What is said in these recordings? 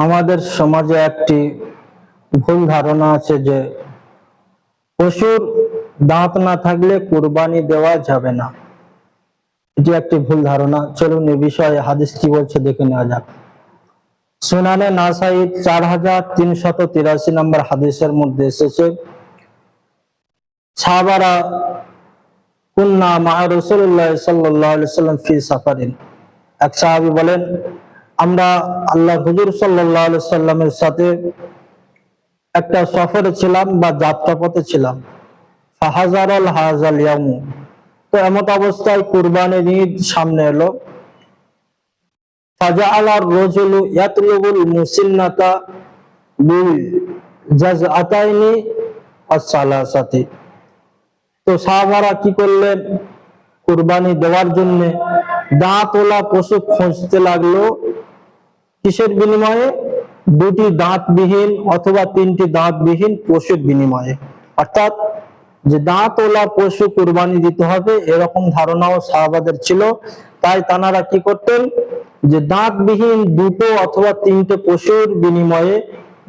আমাদের সমাজে একটি ভুল ধারণা আছে যে পশুর দাঁত না থাকলে কুরবানি দেওয়া যাবে না। এটি একটি ভুল ধারণা। চলুন এ বিষয়ে হাদিস কি বলছে দেখে নেওয়া যাক। সুনানে নাসাই 4383 নম্বর হাদিসের মধ্যে এসেছে, সাহাবারা কুন্না মা রাসূলুল্লাহ সাল্লাল্লাহু আলাইহি ওয়াসাল্লাম ফি সাফারিন। এক সাহাবী বলেন, আমরা আল্লাহর হুজুর সাল্লাল্লাহু আলাইহি ওয়াসাল্লামের সাথে একটা সফরে ছিলাম বা যাত্রাপথে ছিলাম। ফাহাজারাল হাযাল ইয়াউম, তো এমত অবস্থায় কুরবানির ঈদ সামনে এলো। ফাজাআলার রাজুলু ইয়াতলুবুল মুসিন্নাতা বিল জাযআতাইনি আস-সালাসাতি। তো সাহাবারা কি করলেন, কুরবানি দেওয়ার জন্য দাঁতওয়ালা পশু খুঁজতে লাগলো। কিসের বিনিময়ে? দুটি দাঁতবিহীন অথবা তিনটি দাঁতবিহীন পশুর বিনিময়ে। অর্থাৎ যে দাঁতওয়ালা পশু কুরবানি দিতে হবে এরকম ধারণাও সাহাবাদের ছিল। তাই তানারা কি করতেন, যে দাঁতবিহীন দুটো অথবা তিনটে পশুর বিনিময়ে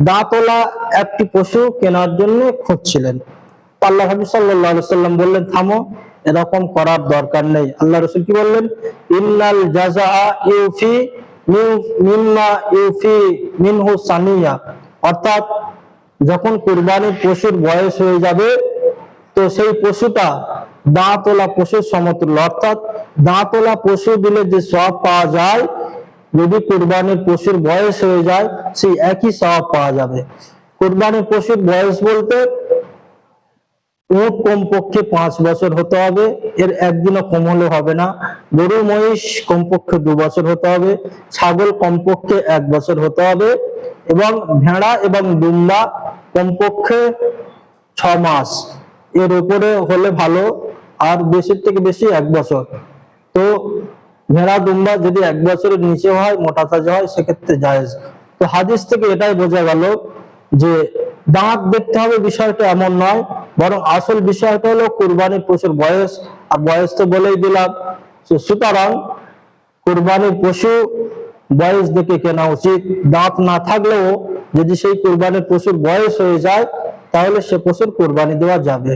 দাঁতওয়ালা একটি পশু কেনার জন্য খুঁজছিলেন। আল্লাহ নবী সাল্লাল্লাহু আলাইহি ওয়াসাল্লাম বললেন, থামো, এরকম করার দরকার নেই। আল্লাহ রাসূল কি বললেন? ইন্নাল জাযাআ ইউফি মিম্মা ইউফি মিনহু সানিয়া। অর্থাৎ যখন কুরবানির পশুর বয়স হয়ে যাবে তো সেই পশুটা দাঁতওয়ালা পশুর সমতুল্য। অর্থাৎ দাঁতওয়ালা পশু দিলে যে সওয়াব পাওয়া যায়, যদি কুরবানির পশুর বয়স হয়ে যায় সেই একই সওয়াব পাওয়া যাবে। কুরবানির পশুর বয়স বলতে উট কমপক্ষে 5 বছর হতে হবে, এর একদিনও কম হলে হবে না। গরু মহিষ কমপক্ষে 2 বছর হতে হবে, ছাগল কমপক্ষে 1 বছর হতে হবে, এবং ভেড়া এবং দুম্বা কমপক্ষে 6 মাস, এর উপরে হলে ভালো, আর বেশির থেকে বেশি 1 বছর। তো ভেড়া দুম্বা যদি 1 বছরের নিচে হয়, মোটা তাজা হয়, সেক্ষেত্রে জায়েজ। তো হাদিস থেকে এটাই বোঝা গেল যে দাঁত দেখতে হবে বিষয়টা এমন নয়, বরং আসল বিষয়টা হলো কুরবানির পশুর বয়স। আর বয়স তো বলেই দিলাম। সুতরাং কুরবানির পশু বয়স দেখে কেনা উচিত। দাঁত না থাকলেও যদি সেই কুরবানির পশুর বয়স হয়ে যায় তাহলে সে পশুর কুরবানি দেওয়া যাবে।